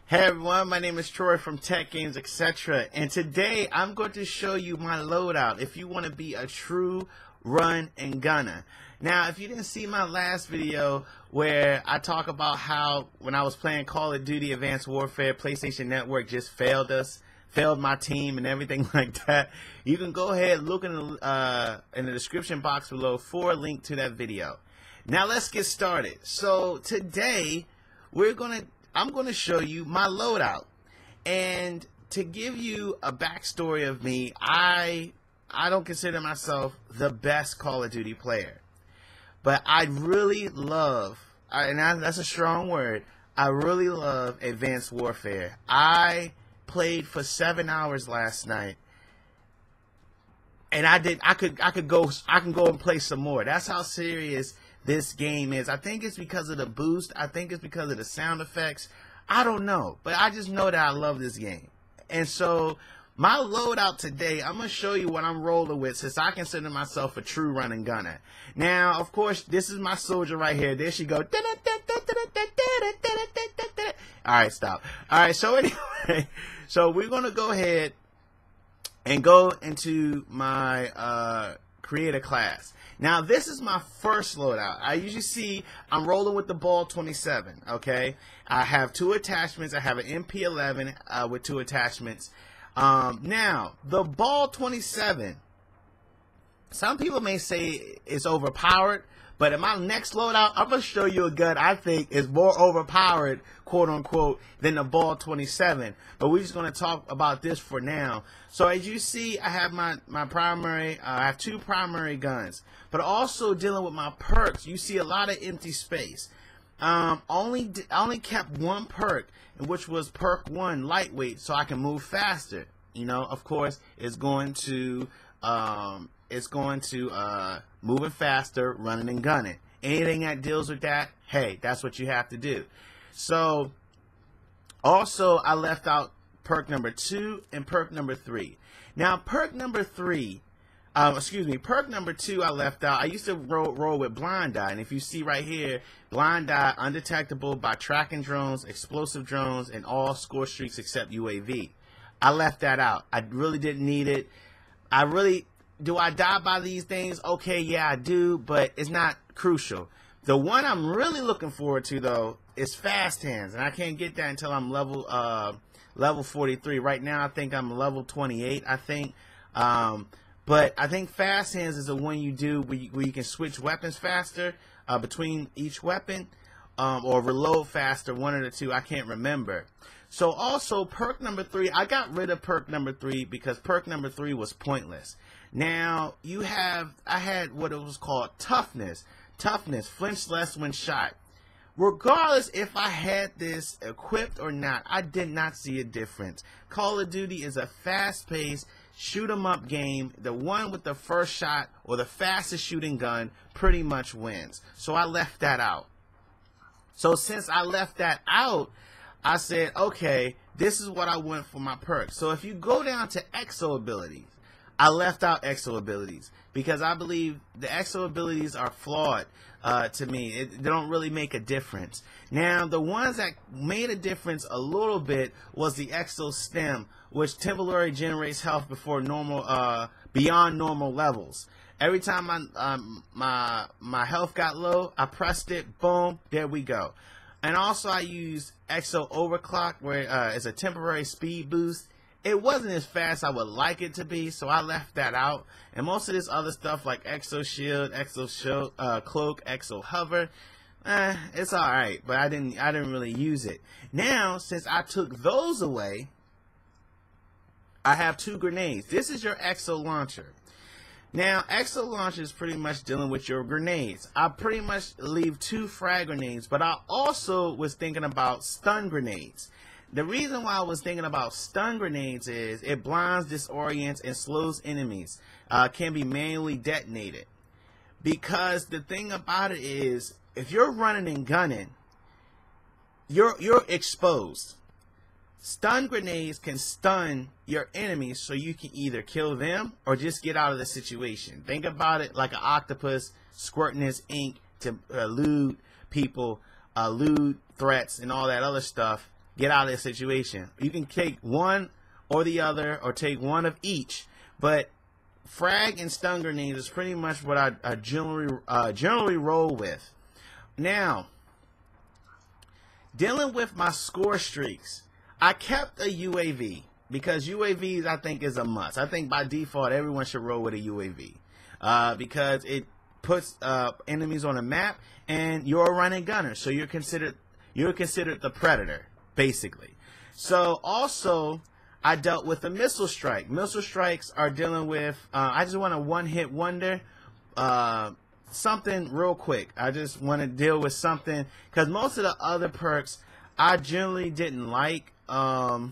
Hey everyone, my name is Troy from TechGamesEtc, and today I'm going to show you my loadout if you want to be a true run and gunner. Now, if you didn't see my last video where I talk about how when I was playing Call of Duty Advanced Warfare, PlayStation Network just failed my team and everything like that, you can go ahead and look in the description box below for a link to that video. Now let's get started. So today I'm going to show you my loadout, and to give you a backstory of me, I don't consider myself the best Call of Duty player, but I really love, and that's a strong word, I really love Advanced Warfare. I played for 7 hours last night, and I can go and play some more. That's how serious this game is. I think it's because of the boost. I think it's because of the sound effects. I don't know, but I just know that I love this game. And so my loadout today, I'm going to show you what I'm rolling with, since I consider myself a true run and gunner. Now, of course, this is my soldier right here. There she go. Alright, stop. Alright, so anyway, so we're going to go ahead and go into my creator class. Now, this is my first loadout. I usually see I'm rolling with the ball 27, okay? I have 2 attachments. I have an MP11 with 2 attachments. Now, the ball 27, some people may say it's overpowered, but in my next loadout, I'm going to show you a gun I think is more overpowered, quote unquote, than the ball 27. But we're just going to talk about this for now. So as you see, I have my primary, I have 2 primary guns, but also dealing with my perks. You see a lot of empty space. I only kept 1 perk, which was perk 1, lightweight, so I can move faster. You know, of course, it's going to moving faster, running and gunning. Anything that deals with that, hey, that's what you have to do. So also I left out perk number 2 and perk number 3. Now perk number 2 I left out. I used to roll with blind eye, and if you see right here, blind eye undetectable by tracking drones, explosive drones, and all score streaks except UAV. I left that out. I really didn't need it. Do I die by these things? Okay, yeah, I do, but it's not crucial. The one I'm really looking forward to, though, is fast hands, and I can't get that until I'm level 43. Right now, I think I'm level 28, I think. But I think fast hands is the one you do where you can switch weapons faster between each weapon, or reload faster, one of the two. I can't remember. So also perk number 3, I got rid of perk number 3 because perk number 3 was pointless. Now I had what it was called toughness, flinch less when shot. Regardless if I had this equipped or not, I did not see a difference. Call of Duty is a fast-paced shoot 'em up game. The one with the first shot or the fastest shooting gun pretty much wins. So I left that out. So since I left that out, I said, okay, this is what I want for my perks. So if you go down to exo abilities, I left out exo abilities because I believe the exo abilities are flawed to me. They don't really make a difference. Now, the ones that made a difference a little bit was the exo stem, which temporarily generates health before normal, beyond normal levels. Every time my health got low, I pressed it, boom, there we go. And also I used exo overclock, where it's a temporary speed boost. It wasn't as fast as I would like it to be, so I left that out. And most of this other stuff like exo shield, cloak, exo hover, it's all right, but I didn't really use it. Now, since I took those away, I have 2 grenades. This is your exo launcher. Now, exo launcher is pretty much dealing with your grenades. I pretty much leave 2 frag grenades, but I also was thinking about stun grenades. The reason why I was thinking about stun grenades is it blinds, disorients, and slows enemies. Can be manually detonated. Because the thing about it is, if you're running and gunning, you're exposed. Stun grenades can stun your enemies so you can either kill them or just get out of the situation. Think about it like an octopus squirting his ink to elude people, elude threats and all that other stuff. get out of the situation. You can take one or the other, or take one of each, but frag and stun grenades is pretty much what I generally roll with. Now, dealing with my score streaks, I kept a UAV because UAVs I think is a must. I think by default everyone should roll with a UAV because it puts enemies on a map, and you're a running gunner, so you're considered the predator basically. So also, I dealt with a missile strike. Missile strikes are dealing with, I just want a one-hit wonder, something real quick. I just want to deal with something, because most of the other perks I generally didn't like. I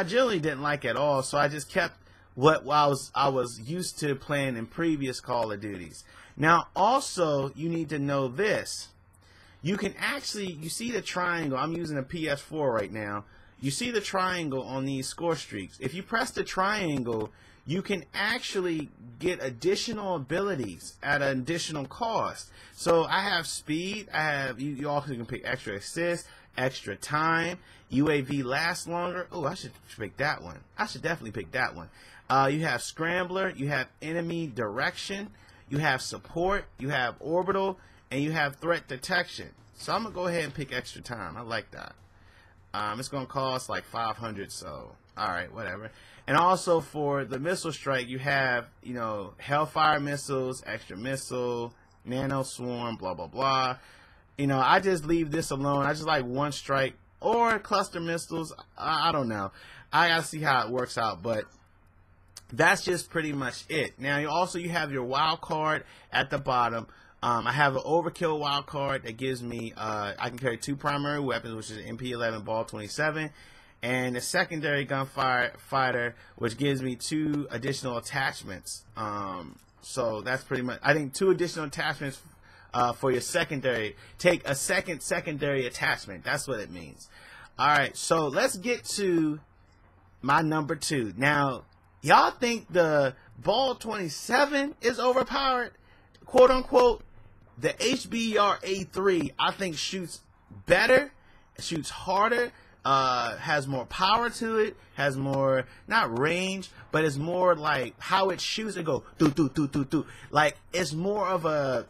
generally didn't like at all, so I just kept what I was used to playing in previous Call of Duties. Now, also, you need to know this. You can actually, you see the triangle. I'm using a PS4 right now. You see the triangle on these score streaks. If you press the triangle, you can actually get additional abilities at an additional cost. So I have speed. I have, you also can pick extra assist, extra time, UAV lasts longer. Oh, I should pick that one. I should definitely pick that one. You have scrambler, you have enemy direction, you have support, you have orbital, and you have threat detection. So I'm gonna go ahead and pick extra time. I like that. It's gonna cost like 500, so alright, whatever. And also for the missile strike, you have, you know, Hellfire missiles, extra missile, nano swarm, blah blah blah. You know, I just leave this alone. I just like one strike or cluster missiles. I don't know. I gotta see how it works out, but that's just pretty much it. Now you have your wild card at the bottom. I have an overkill wild card that gives me I can carry 2 primary weapons, which is an MP11 ball 27, and a secondary gunfighter, which gives me 2 additional attachments. So that's pretty much, I think 2 additional attachments for your secondary. Take a secondary attachment. That's what it means. Alright, so let's get to my number 2. Now, y'all think the ball 27 is overpowered, quote unquote. The HBR-A3 I think shoots better, shoots harder, has more power to it, has more, not range, but it's more like how it shoots. It go do do do do do. Like it's more of a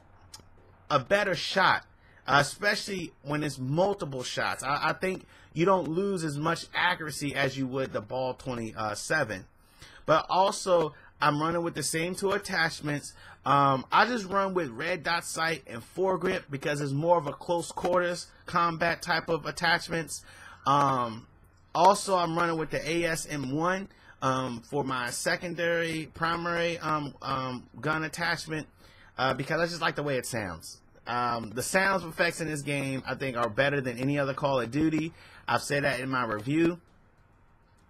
better shot, especially when it's multiple shots. I think you don't lose as much accuracy as you would the ball 27. But also, I'm running with the same 2 attachments. I just run with red dot sight and foregrip because it's more of a close quarters combat type of attachments. Also, I'm running with the ASM1 for my primary gun attachment because I just like the way it sounds. The sounds effects in this game I think are better than any other Call of Duty. I've said that in my review.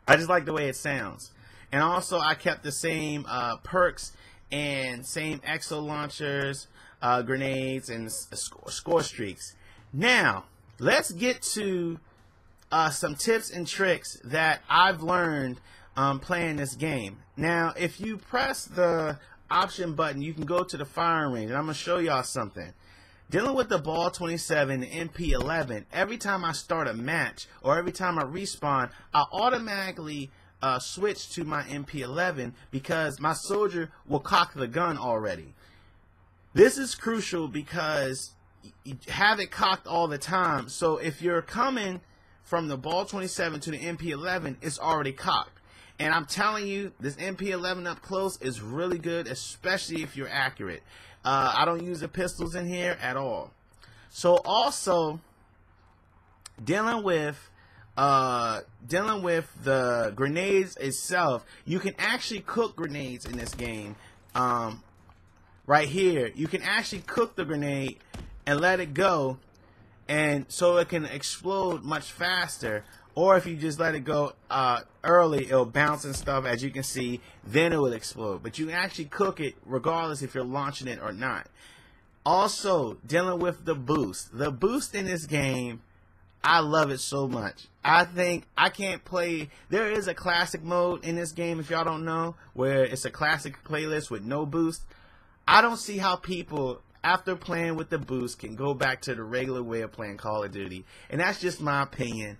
I just like the way it sounds. And also, I kept the same perks and same exo launchers, grenades, and score streaks. Now, let's get to some tips and tricks that I've learned playing this game. Now, if you press the option button, you can go to the firing range, and I'm going to show y'all something. Dealing with the ball 27 and MP11, every time I start a match or every time I respawn, I automatically switch to my MP11 because my soldier will cock the gun already. This is crucial because you have it cocked all the time. So if you're coming from the ball 27 to the MP11, it's already cocked. And I'm telling you, this MP11 up close is really good, especially if you're accurate. I don't use the pistols in here at all. So also, dealing with the grenades itself, you can actually cook grenades in this game. Right here, you can actually cook the grenade and let it go, and so it can explode much faster. Or if you just let it go early, it'll bounce and stuff, as you can see, then it will explode. But you can actually cook it regardless if you're launching it or not. Also, dealing with the boost. The boost in this game, I love it so much. I think I can't play. There is a classic mode in this game, if y'all don't know, where it's a classic playlist with no boost. I don't see how people, after playing with the boost, can go back to the regular way of playing Call of Duty. And that's just my opinion.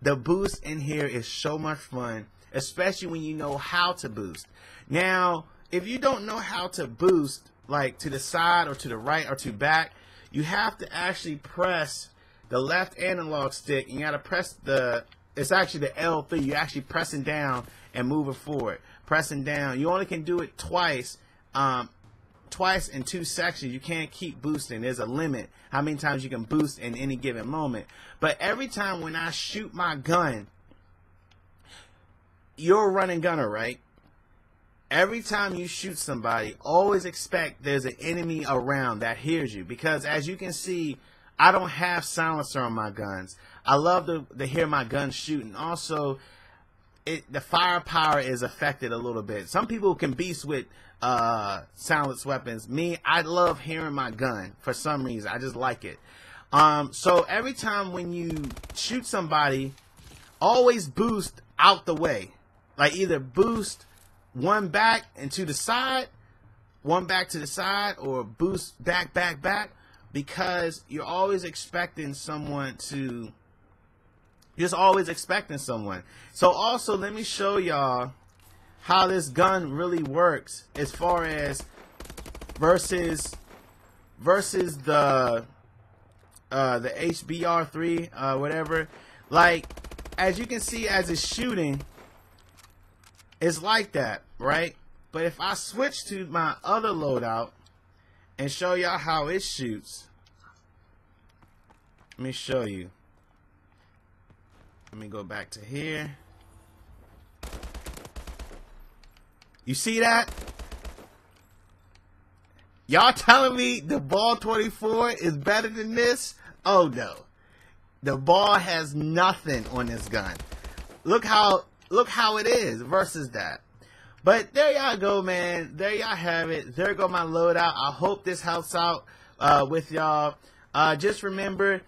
The boost in here is so much fun, especially when you know how to boost. Now, if you don't know how to boost, like to the side or to the right or to back, you have to actually press the left analog stick. You got to press it's actually the L3. You're actually pressing down and moving forward. Pressing down. You only can do it twice. Twice in 2 sections. You can't keep boosting. There's a limit how many times you can boost in any given moment. But every time when I shoot my gun, you're a running gunner, right? Every time you shoot somebody, always expect there's an enemy around that hears you, because as you can see, I don't have silencer on my guns. I love to hear my guns shooting. Also, the firepower is affected a little bit. Some people can beast with silenced weapons. Me, I love hearing my gun for some reason. I just like it. So every time when you shoot somebody, always boost out the way. Like either boost one back and to the side, one back to the side, or boost back, because you're always expecting someone to, just always expecting someone. So also, let me show y'all how this gun really works as far as versus the HBR3, whatever. Like, as you can see, as it's shooting, it's like that, right? But if I switch to my other loadout and show y'all how it shoots, let me show you. Let me go back to here. You see that? Y'all telling me the ball 24 is better than this? Oh no. The ball has nothing on this gun. Look how it is versus that. But there y'all go, man. There y'all have it. There go my loadout. I hope this helps out with y'all. Just remember,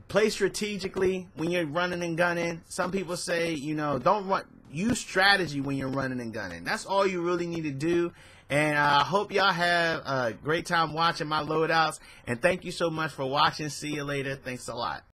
play strategically when you're running and gunning. Some people say, you know, use strategy when you're running and gunning. That's all you really need to do. And I hope y'all have a great time watching my loadouts. And thank you so much for watching. See you later. Thanks a lot.